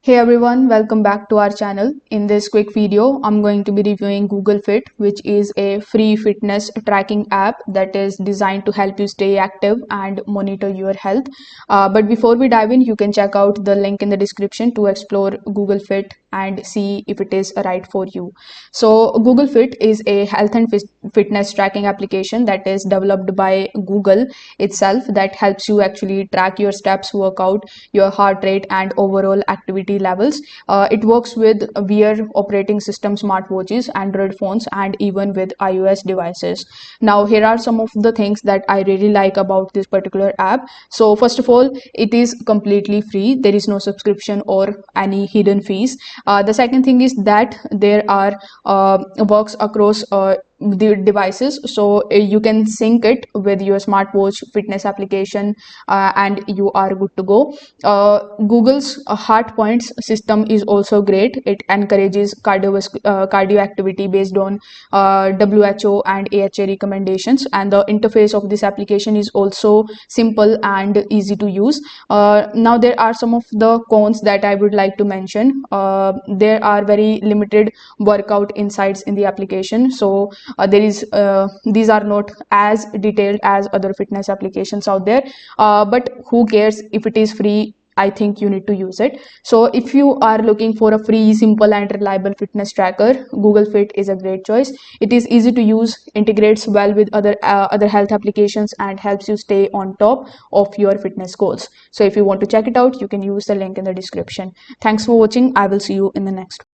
Hey everyone, welcome back to our channel. In this quick video, I'm going to be reviewing Google Fit, which is a free fitness tracking app that is designed to help you stay active and monitor your health. But before we dive in, you can check out the link in the description to explore Google Fit and see if it is right for you. So Google Fit is a health and fitness tracking application that is developed by Google itself that helps you actually track your steps, workout, your heart rate and overall activity levels. It works with Wear operating system, smartwatches, Android phones, and even with iOS devices. Now, here are some of the things that I really like about this particular app. So, first of all, it is completely free. There is no subscription or any hidden fees. The second thing is that there are works across the devices, so you can sync it with your smartwatch fitness application, and you are good to go. Google's heart points system is also great. It encourages cardio activity based on WHO and AHA recommendations, and the interface of this application is also simple and easy to use. Now there are some of the cons that I would like to mention. There are very limited workout insights in the application, so these are not as detailed as other fitness applications out there, but who cares? If it is free, I think you need to use it. So if you are looking for a free, simple and reliable fitness tracker, Google Fit is a great choice. It is easy to use, integrates well with other health applications, and helps you stay on top of your fitness goals. So if you want to check it out, you can use the link in the description. Thanks for watching. I will see you in the next